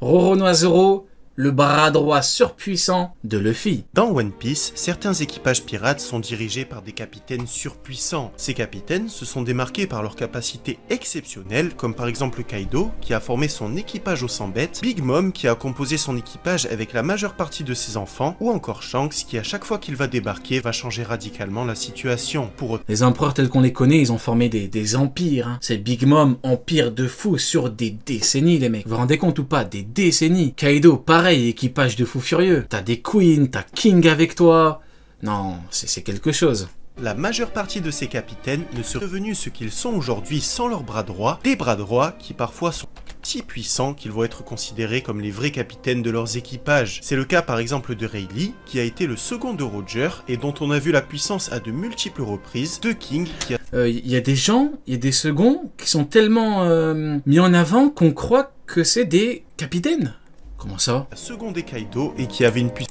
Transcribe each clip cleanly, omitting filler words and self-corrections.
Roronoa Zoro, le bras droit surpuissant de Luffy. Dans One Piece, certains équipages pirates sont dirigés par des capitaines surpuissants. Ces capitaines se sont démarqués par leur capacité exceptionnelle, comme par exemple Kaido, qui a formé son équipage aux 100 bêtes, Big Mom, qui a composé son équipage avec la majeure partie de ses enfants, ou encore Shanks, qui à chaque fois qu'il va débarquer, va changer radicalement la situation. Pour eux, Les empereurs tels qu'on les connaît, ils ont formé des empires. Hein. C'est Big Mom, empire de fou sur des décennies, les mecs. Vous vous rendez compte ou pas? Des décennies. Kaido, pareil, équipage de fous furieux. T'as des queens, t'as King avec toi. Non, c'est quelque chose. la majeure partie de ces capitaines ne seraient devenus ce qu'ils sont aujourd'hui sans leurs bras droits, des bras droits qui parfois sont si puissants qu'ils vont être considérés comme les vrais capitaines de leurs équipages. C'est le cas par exemple de Rayleigh, qui a été le second de Roger, et dont on a vu la puissance à de multiples reprises, de King, qui a... y a des gens, il y a des seconds, qui sont tellement mis en avant qu'on croit que c'est des capitaines. Comment ça? secondé Kaido, et qui avait une puissance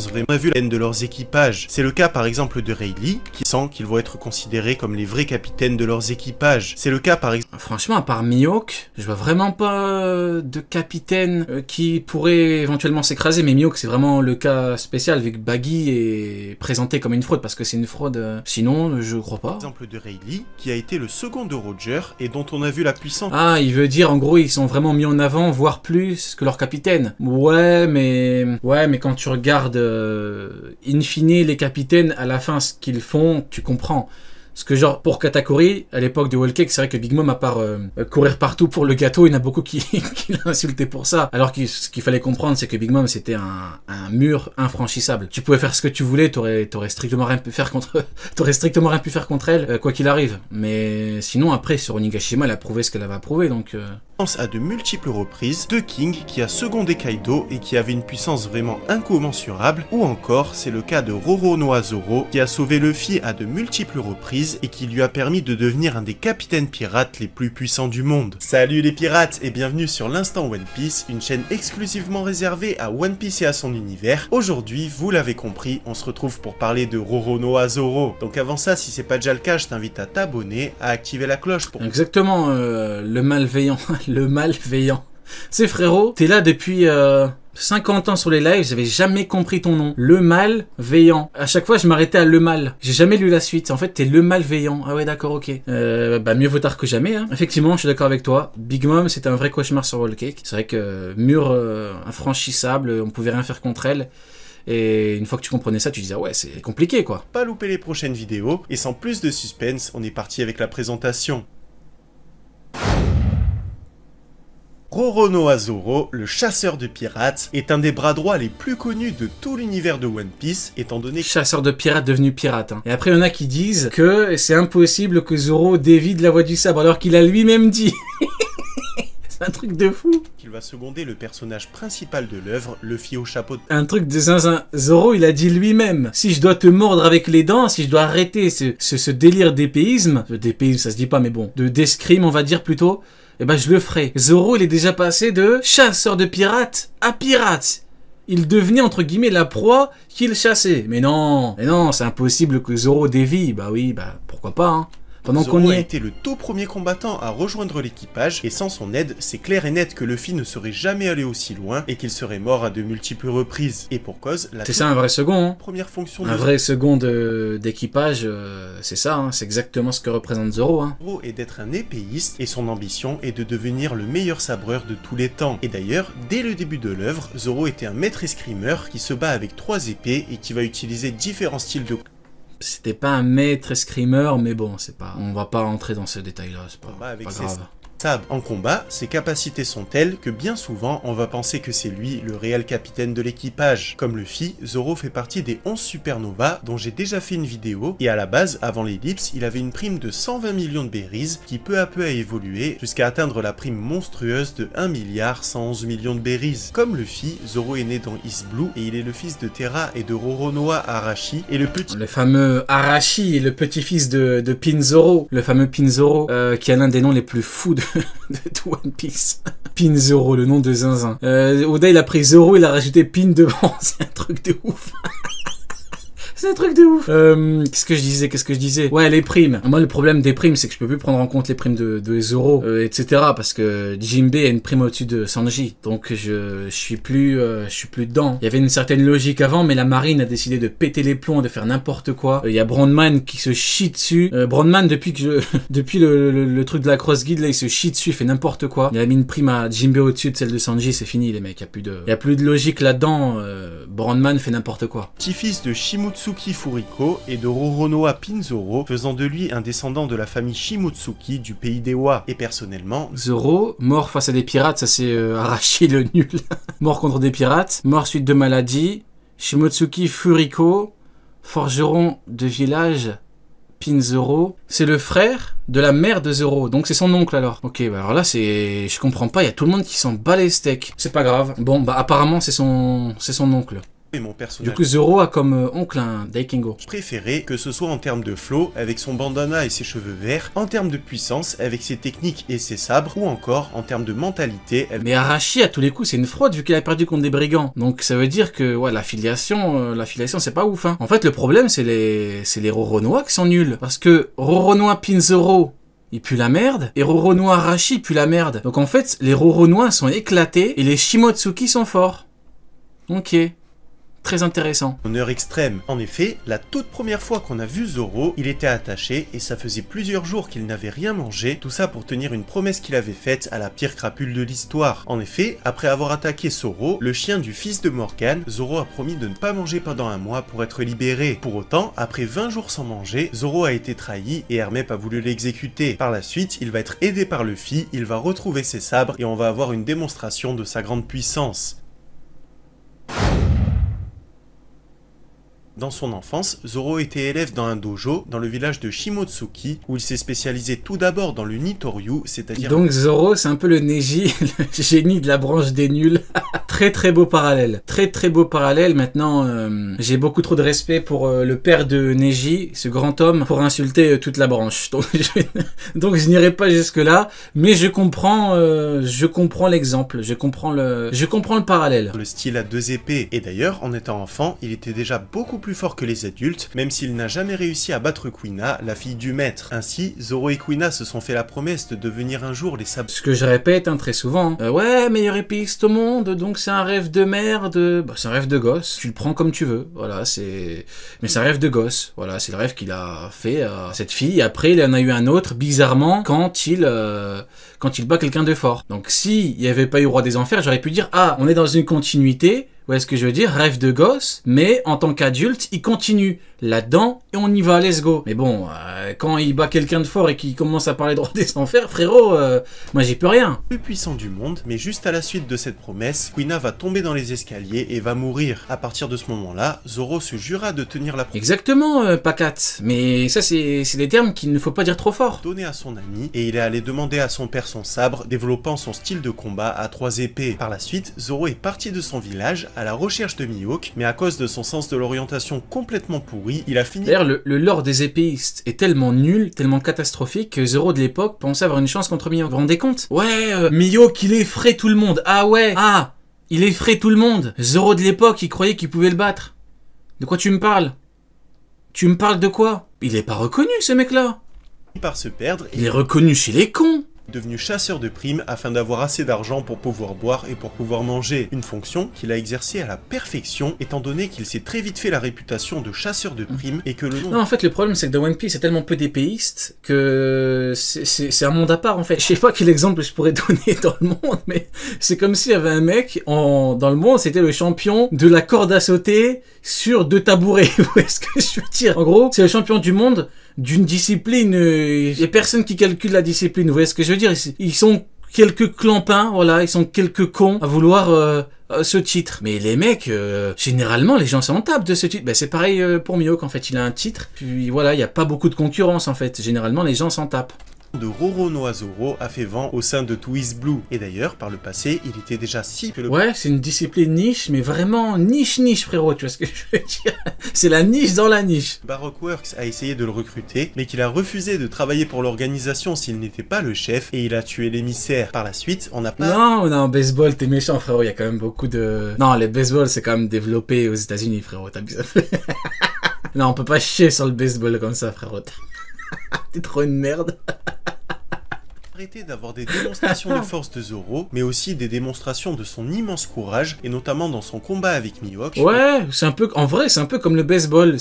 vraiment. On a vu la haine de leurs équipages. C'est le cas par exemple de Rayleigh, qui sent qu'ils vont être considérés comme les vrais capitaines de leurs équipages. C'est le cas par exemple... Franchement, à part Mihawk, je vois vraiment pas de capitaine qui pourrait éventuellement s'écraser, mais Mihawk c'est vraiment le cas spécial, vu que Baggy est présenté comme une fraude, parce que c'est une fraude, sinon je crois pas. Par exemple de Rayleigh, qui a été le second de Roger, et dont on a vu la puissance... Ah, il veut dire en gros ils sont vraiment mis en avant, voire plus que leur capitaine. Ouais, mais quand tu regardes in fine les capitaines, à la fin ce qu'ils font, tu comprends. Parce que genre, pour Katakuri, à l'époque de Whole Cake, c'est vrai que Big Mom, à part courir partout pour le gâteau, il y en a beaucoup qui l'insultaient pour ça. Alors que ce qu'il fallait comprendre, c'est que Big Mom, c'était un mur infranchissable. Tu pouvais faire ce que tu voulais, t'aurais strictement rien pu faire contre elle, quoi qu'il arrive. Mais sinon, après, sur Onigashima, elle a prouvé ce qu'elle avait prouvé, donc... à de multiples reprises, de King, qui a secondé Kaido et qui avait une puissance vraiment incommensurable, ou encore, c'est le cas de Roronoa Zoro, qui a sauvé Luffy à de multiples reprises, et qui lui a permis de devenir un des capitaines pirates les plus puissants du monde. Salut les pirates et bienvenue sur l'Instant One Piece, une chaîne exclusivement réservée à One Piece et à son univers. Aujourd'hui, vous l'avez compris, on se retrouve pour parler de Roronoa Zoro. Donc avant ça, si c'est pas déjà le cas, je t'invite à t'abonner, à activer la cloche pour... Exactement, le malveillant, le malveillant. C'est frérot, t'es là depuis 50 ans sur les lives, j'avais jamais compris ton nom. Le malveillant. À chaque fois, je m'arrêtais à le mal. J'ai jamais lu la suite. En fait, t'es le malveillant. Ah ouais, d'accord, ok. Mieux vaut tard que jamais. Hein. Effectivement, je suis d'accord avec toi. Big Mom, c'était un vrai cauchemar sur Whole Cake. C'est vrai que mur infranchissable, on pouvait rien faire contre elle. Et une fois que tu comprenais ça, tu disais, ouais, c'est compliqué, quoi. Pas louper les prochaines vidéos. Et sans plus de suspense, on est parti avec la présentation. Roronoa Zoro, le chasseur de pirates, est un des bras droits les plus connus de tout l'univers de One Piece, étant donné que... Chasseur de pirates devenu pirate. Hein. Et après, il y en a qui disent que c'est impossible que Zoro dévie de la voie du sabre, alors qu'il a lui-même dit. C'est un truc de fou. Qu'il va seconder le personnage principal de l'œuvre, Luffy au chapeau de... Un truc de zinzin. Zoro, il a dit lui-même, si je dois te mordre avec les dents, si je dois arrêter ce délire d'épéisme, ça se dit pas, mais bon, d'escrime, on va dire plutôt, eh ben je le ferai. Zoro, il est déjà passé de chasseur de pirates à pirate. Il devenait entre guillemets la proie qu'il chassait. Mais non, c'est impossible que Zoro dévie. Bah oui, pourquoi pas, hein. Pendant qu'on y Zoro a est. été le tout premier combattant à rejoindre l'équipage, et sans son aide, c'est clair et net que Luffy ne serait jamais allé aussi loin, et qu'il serait mort à de multiples reprises. Et pour cause, la C'est ça un vrai second, hein. première fonction Un de vrai second d'équipage, c'est ça, hein. C'est exactement ce que représente Zoro, hein. Zoro est d'être un épéiste, et son ambition est de devenir le meilleur sabreur de tous les temps. Et d'ailleurs, dès le début de l'œuvre, Zoro était un maître escrimeur qui se bat avec 3 épées, et qui va utiliser différents styles de C'était pas un maître escrimeur, mais bon, c'est pas... On va pas rentrer dans ce détail-là, c'est pas avec ses grave. sabres. En combat, ses capacités sont telles que bien souvent, on va penser que c'est lui le réel capitaine de l'équipage. Comme Luffy, Zoro fait partie des 11 supernovas dont j'ai déjà fait une vidéo, et à la base, avant l'ellipse, il avait une prime de 120 millions de berries, qui peu à peu a évolué jusqu'à atteindre la prime monstrueuse de 1 milliard 111 millions de berries. Comme Luffy, Zoro est né dans East Blue, et il est le fils de Terra et de Roronoa Arashi, et le fameux Arashi, le petit-fils de Pinzoro, le fameux Pinzoro, qui a l'un des noms les plus fous de tout One Piece. Pin Zoro, le nom de zinzin. Oda il a pris Zoro, il a rajouté Pin devant, c'est un truc de ouf. C'est un truc de ouf. Qu'est-ce que je disais? Ouais, les primes. Moi, le problème des primes, c'est que je peux plus prendre en compte les primes de Zoro, etc. Parce que Jinbe a une prime au-dessus de Sanji. Donc, je suis plus dedans. Il y avait une certaine logique avant, mais la marine a décidé de péter les plombs, de faire n'importe quoi. Il y a Brandman qui se chie dessus. Brandman, depuis le truc de la cross guide, là, il se chie dessus, il fait n'importe quoi. Il a mis une prime à Jinbe au-dessus de celle de Sanji, c'est fini, les mecs. Il y a plus de logique là-dedans. Brandman fait n'importe quoi. Petit-fils de Shimotsuki Furiko et de Roronoa Pinzoro, faisant de lui un descendant de la famille Shimotsuki du pays d'Ewa. Et personnellement, Zoro, mort face à des pirates, ça c'est Arashi le nul. Mort contre des pirates, mort suite de maladie. Shimotsuki Furiko, forgeron de village. Pinzoro, c'est le frère de la mère de Zoro, donc c'est son oncle alors. Ok, bah alors là c'est... Je comprends pas, il y a tout le monde qui s'en bat les steaks. C'est pas grave. Bon, bah apparemment c'est son oncle. et mon personnage. Du coup, Zoro a comme oncle un Daikengo. Préféré, que ce soit en termes de flow, avec son bandana et ses cheveux verts, en termes de puissance, avec ses techniques et ses sabres, ou encore en termes de mentalité. Mais Arashi, à tous les coups, c'est une fraude vu qu'il a perdu contre des brigands. Donc ça veut dire que ouais, l'affiliation c'est pas ouf. Hein. En fait, le problème, c'est les Roronoa qui sont nuls. Parce que Roronoa Pinzoro, il pue la merde, et Roronoa Arashi pue la merde. Donc en fait, les Roronoa sont éclatés, et les Shimotsuki sont forts. Ok. Très intéressant. Honneur extrême. En effet, la toute première fois qu'on a vu Zoro, il était attaché et ça faisait plusieurs jours qu'il n'avait rien mangé, tout ça pour tenir une promesse qu'il avait faite à la pire crapule de l'histoire. En effet, après avoir attaqué Zoro, le chien du fils de Morgane, Zoro a promis de ne pas manger pendant un mois pour être libéré. Pour autant, après 20 jours sans manger, Zoro a été trahi et Hermep a voulu l'exécuter. Par la suite, il va être aidé par Luffy, il va retrouver ses sabres et on va avoir une démonstration de sa grande puissance. Dans son enfance, Zoro était élève dans un dojo dans le village de Shimotsuki où il s'est spécialisé tout d'abord dans le Nitoryu, c'est-à-dire... Donc Zoro, c'est un peu le Neji, le génie de la branche des nuls. Très très beau parallèle. Très très beau parallèle. Maintenant, j'ai beaucoup trop de respect pour le père de Neji, ce grand homme, pour insulter toute la branche. Donc je n'irai pas jusque-là, mais je comprends l'exemple, je comprends le parallèle. Le style à deux épées. Et d'ailleurs, en étant enfant, il était déjà beaucoup plus fort que les adultes, même s'il n'a jamais réussi à battre Kuina, la fille du maître. Ainsi, Zoro et Kuina se sont fait la promesse de devenir un jour les sables. Ce que je répète très souvent. Ouais, meilleur épéiste au monde, donc c'est un rêve de merde. Bah, c'est un rêve de gosse. Tu le prends comme tu veux. Voilà, c'est... Mais c'est un rêve de gosse. Voilà, c'est le rêve qu'il a fait à cette fille. Après, il en a eu un autre, bizarrement, quand il bat quelqu'un de fort. Donc, s'il n'y avait pas eu Roi des Enfers, j'aurais pu dire, ah, on est dans une continuité. Ouais, ce que je veux dire, rêve de gosse, mais en tant qu'adulte, il continue là-dedans et on y va, let's go. Mais bon, quand il bat quelqu'un de fort et qu'il commence à parler de Roi des Enfers, frérot, moi j'y peux rien. Le plus puissant du monde, mais juste à la suite de cette promesse, Kuina va tomber dans les escaliers et va mourir. À partir de ce moment-là, Zoro se jura de tenir la promesse. Exactement, Pacat. Mais ça, c'est des termes qu'il ne faut pas dire trop fort. Donné à son ami, et il est allé demander à son père son sabre, développant son style de combat à 3 épées. Par la suite, Zoro est parti de son village à la recherche de Mihawk, mais à cause de son sens de l'orientation complètement pourri, il a fini... D'ailleurs, le lore des épéistes est tellement nul, tellement catastrophique, que Zoro de l'époque pensait avoir une chance contre Mihawk. Vous vous rendez compte? Ouais, Mihawk, il effraie tout le monde. Ah ouais, ah, il effraie tout le monde. Zoro de l'époque, il croyait qu'il pouvait le battre. De quoi tu me parles? Tu me parles de quoi? Il est pas reconnu, ce mec-là. Par se perdre... Il est reconnu chez les cons. Devenu chasseur de primes afin d'avoir assez d'argent pour pouvoir boire et pour pouvoir manger. Une fonction qu'il a exercée à la perfection étant donné qu'il s'est très vite fait la réputation de chasseur de primes et que le nom... Non, en fait, le problème c'est que dans One Piece, c'est tellement peu d'épéistes que c'est un monde à part en fait. Je sais pas quel exemple je pourrais donner dans le monde, mais c'est comme s'il y avait un mec dans le monde, c'était le champion de la corde à sauter sur 2 tabourets. Vous voyez ce que je veux dire? En gros, c'est le champion du monde d'une discipline, il y a personne qui calcule la discipline, vous voyez ce que je veux dire? Ils sont quelques clampins, voilà, ils sont quelques cons à vouloir ce titre. Mais les mecs, généralement, les gens s'en tapent de ce titre. Ben, c'est pareil pour Mihawk, en fait, il a un titre, puis voilà, il n'y a pas beaucoup de concurrence, en fait. Généralement, les gens s'en tapent. De Roronoa Zoro a fait vent au sein de Twist Blue. Et d'ailleurs, par le passé, il était déjà si... Ouais, c'est une discipline niche, mais vraiment niche, frérot, tu vois ce que je veux dire? C'est la niche dans la niche. Baroque Works a essayé de le recruter, mais qu'il a refusé de travailler pour l'organisation s'il n'était pas le chef, et il a tué l'émissaire. Par la suite, on n'a pas... Non, baseball, t'es méchant, frérot, il y a quand même beaucoup de... Non, les baseball, c'est quand même développé aux États-Unis, frérot, t'as bien fait. Non, on peut pas chier sur le baseball comme ça, frérot. T'es trop une merde. Arrêter d'avoir des démonstrations de force de Zoro, mais aussi des démonstrations de son immense courage, et notamment dans son combat avec Mihawk. Ouais, c'est un peu, en vrai, c'est un peu comme le baseball.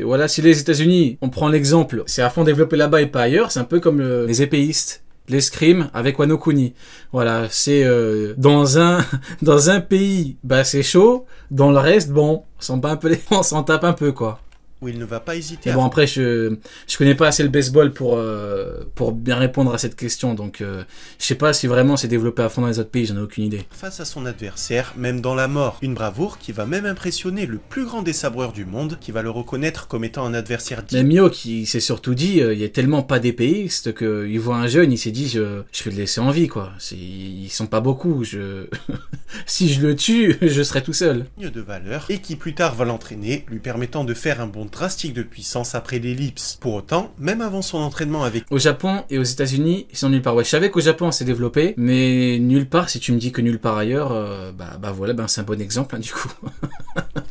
Voilà, si les États-Unis, on prend l'exemple, c'est à fond développé là-bas et pas ailleurs, c'est un peu comme les épéistes. L'escrime avec Wano Kuni. Voilà, c'est dans un pays, bah c'est chaud, dans le reste, bon, on s'en tape un peu, quoi. Où il ne va pas hésiter bon, après, je connais pas assez le baseball pour bien répondre à cette question, donc je sais pas si vraiment c'est développé à fond dans les autres pays, j'en ai aucune idée. Face à son adversaire, même dans la mort. Une bravoure qui va même impressionner le plus grand des sabreurs du monde, qui va le reconnaître comme étant un adversaire digne. Mais Mihawk, il s'est surtout dit, il y a tellement pas d'épéistes qu'il voit un jeune, il s'est dit, je vais le laisser en vie, quoi. Ils sont pas beaucoup, si je le tue, je serai tout seul. De valeur, et qui plus tard va l'entraîner, lui permettant de faire un bond drastique de puissance après l'ellipse. Pour autant, même avant son entraînement avec... Au Japon et aux États-Unis, ils sont nulle part. Ouais, je savais qu'au Japon, c'est développé, mais nulle part, si tu me dis que nulle part ailleurs, voilà, c'est un bon exemple, hein, du coup.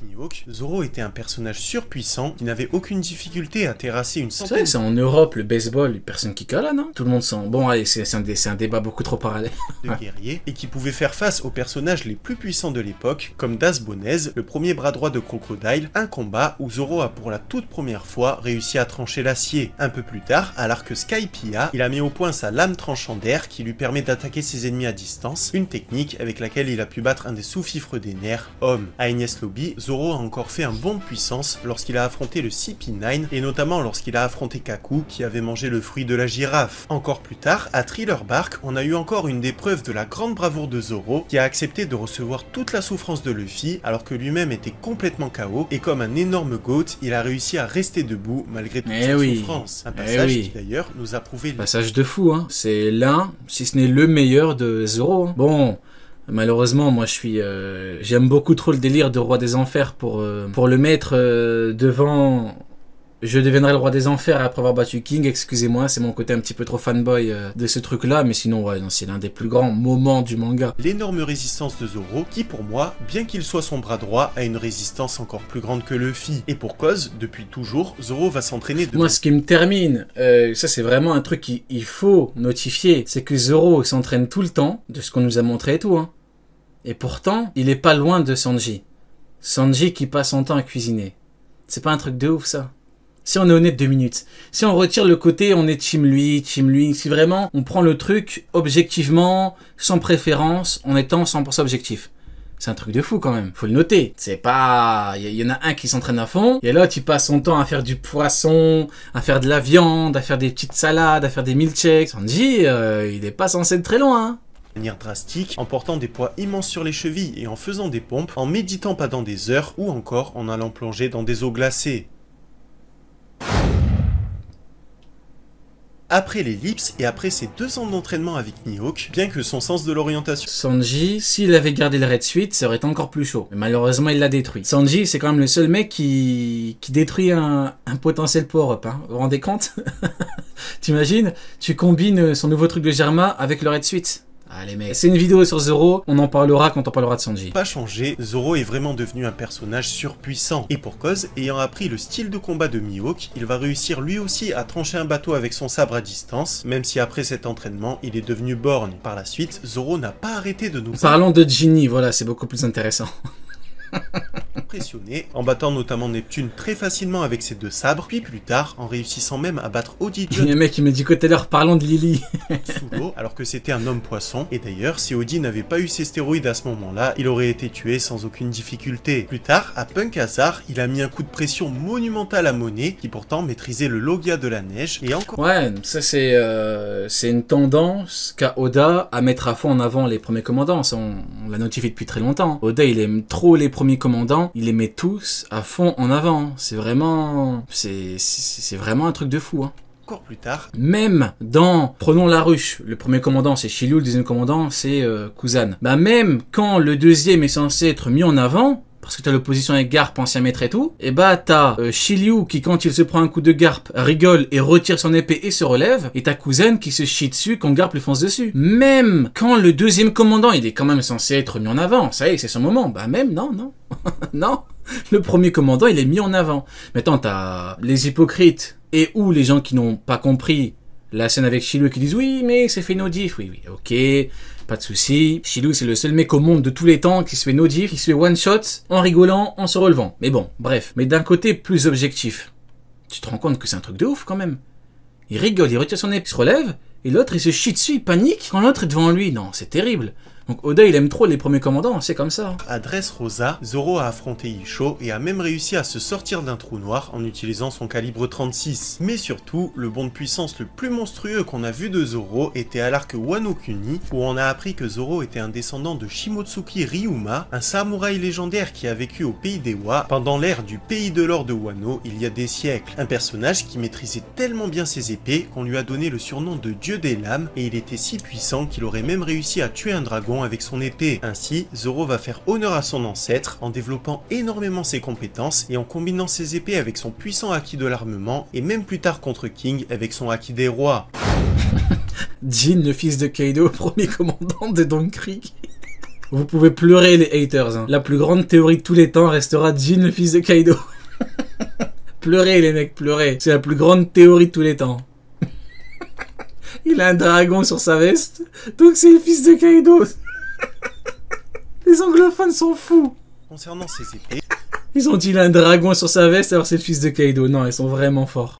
Mihawk, Zoro était un personnage surpuissant qui n'avait aucune difficulté à terrasser une centaine... C'est en Europe, le baseball, personne qui colle, non? Tout le monde sent... Bon, allez, c'est un débat beaucoup trop parallèle. de guerriers, et qui pouvait faire face aux personnages les plus puissants de l'époque, comme Das Bonez, le premier bras droit de Crocodile, un combat où Zoro a pour la toute première fois réussi à trancher l'acier. Un peu plus tard, à l'arc Skypiea, il a mis au point sa lame tranchandaire qui lui permet d'attaquer ses ennemis à distance, une technique avec laquelle il a pu battre un des sous-fifres des nerfs, Homme. À Enies Lobby, Zoro a encore fait un bond de puissance lorsqu'il a affronté le CP9 et notamment lorsqu'il a affronté Kaku qui avait mangé le fruit de la girafe. Encore plus tard, à Thriller Bark, on a eu encore une des preuves de la grande bravoure de Zoro qui a accepté de recevoir toute la souffrance de Luffy alors que lui-même était complètement KO et comme un énorme goat, il a réussi à rester debout malgré toute cette souffrance. Un passage qui d'ailleurs nous a prouvé... Passage de fou, hein. C'est l'un, si ce n'est le meilleur de Zoro. Hein. Bon... Malheureusement, moi j'aime beaucoup trop le délire de Roi des Enfers pour le mettre devant... Je deviendrai le Roi des Enfers après avoir battu King, excusez-moi, c'est mon côté un petit peu trop fanboy de ce truc-là, mais sinon, ouais, c'est l'un des plus grands moments du manga. L'énorme résistance de Zoro, qui pour moi, bien qu'il soit son bras droit, a une résistance encore plus grande que Luffy. Et pour cause, depuis toujours, Zoro va s'entraîner de... Moi, ce qui me termine, ça c'est vraiment un truc qu'il faut notifier, c'est que Zoro s'entraîne tout le temps, de ce qu'on nous a montré et tout, hein. Et pourtant, il est pas loin de Sanji. Sanji qui passe son temps à cuisiner. C'est pas un truc de ouf, ça? Si on est honnête 2 minutes, si on retire le côté on est team lui, si vraiment on prend le truc objectivement, sans préférence, en étant 100% objectif. C'est un truc de fou quand même, faut le noter. C'est pas... Il y en a un qui s'entraîne à fond, et l'autre il passe son temps à faire du poisson, à faire de la viande, à faire des petites salades, à faire des milkshakes. Sanji, il est pas censé être très loin, hein. Manière drastique, en portant des poids immenses sur les chevilles et en faisant des pompes, en méditant pendant des heures ou encore en allant plonger dans des eaux glacées. Après l'ellipse et après ses 2 ans d'entraînement avec Mihawk, bien que son sens de l'orientation... Sanji, s'il avait gardé le Red Suite, ça aurait été encore plus chaud. Mais malheureusement, il l'a détruit. Sanji, c'est quand même le seul mec qui détruit un potentiel power-up. Hein. Vous vous rendez compte? T'imagines? Tu combines son nouveau truc de Germa avec le Red Suite. Allez mec, c'est une vidéo sur Zoro, on en parlera quand on parlera de Sanji. Pas changé, Zoro est vraiment devenu un personnage surpuissant. Et pour cause, ayant appris le style de combat de Mihawk, il va réussir lui aussi à trancher un bateau avec son sabre à distance, même si après cet entraînement, il est devenu borgne. Par la suite, Zoro n'a pas arrêté de nous... Parlons de Ginny, voilà, c'est beaucoup plus intéressant. Impressionné, en battant notamment Neptune très facilement avec ses 2 sabres, puis plus tard en réussissant même à battre Odi John. Le mec il me dit tout à l'heure parlons de Lily sous l'eau, alors que c'était un homme poisson, et d'ailleurs si Odi n'avait pas eu ses stéroïdes à ce moment-là, il aurait été tué sans aucune difficulté. Plus tard, à Punk Hazard, il a mis un coup de pression monumental à Monet, qui pourtant maîtrisait le Logia de la neige, et encore... Ouais, ça c'est une tendance qu'a Oda à mettre à fond en avant les premiers commandants, ça, on l'a notifié depuis très longtemps. Oda il aime trop les premiers commandants, il les met tous à fond en avant. C'est vraiment... C'est vraiment un truc de fou, hein. Encore plus tard. Même dans... Prenons la ruche. Le premier commandant, c'est Shiryu, le deuxième commandant, c'est Kuzan. Bah même quand le deuxième est censé être mis en avant... Parce que t'as l'opposition avec Garp, ancien maître et tout. Et bah t'as Shiryu qui quand il se prend un coup de Garp rigole et retire son épée et se relève. Et t'as Kuzan qui se chie dessus quand Garp lui fonce dessus. Même quand le deuxième commandant il est quand même censé être mis en avant. Ça y est, c'est son moment. Bah même non. Non. Le premier commandant, il est mis en avant. Maintenant, t'as les hypocrites et ou les gens qui n'ont pas compris la scène avec Shilou qui disent oui, mais c'est fait no diff. Oui, ok, pas de souci. Shilou, c'est le seul mec au monde de tous les temps qui se fait no diff, qui se fait one shot en rigolant, en se relevant. Mais bon, bref. Mais d'un côté plus objectif, tu te rends compte que c'est un truc de ouf quand même. Il rigole, il retire son nez, il se relève, et l'autre il se chie dessus, il panique quand l'autre est devant lui. Non, c'est terrible. Donc Oda il aime trop les premiers commandants, c'est comme ça. À Dressrosa, Zoro a affronté Isho et a même réussi à se sortir d'un trou noir en utilisant son calibre 36. Mais surtout, le bond de puissance le plus monstrueux qu'on a vu de Zoro était à l'arc Wano Kuni, où on a appris que Zoro était un descendant de Shimotsuki Ryuma, un samouraï légendaire qui a vécu au pays d'Ewa pendant l'ère du pays de l'or de Wano il y a des siècles. Un personnage qui maîtrisait tellement bien ses épées qu'on lui a donné le surnom de Dieu des lames, et il était si puissant qu'il aurait même réussi à tuer un dragon avec son épée. Ainsi, Zoro va faire honneur à son ancêtre en développant énormément ses compétences et en combinant ses épées avec son puissant acquis de l'armement et même plus tard contre King avec son acquis des rois. Jin, le fils de Kaido, premier commandant de Don Krieg. Vous pouvez pleurer les haters. Hein. La plus grande théorie de tous les temps restera Jin, le fils de Kaido. Pleurez les mecs, pleurez. C'est la plus grande théorie de tous les temps. Il a un dragon sur sa veste, donc c'est le fils de Kaido. Les anglophones sont fous. Concernant ses épées, Ils ont dit il a un dragon sur sa veste, alors c'est le fils de Kaido. Non, ils sont vraiment forts.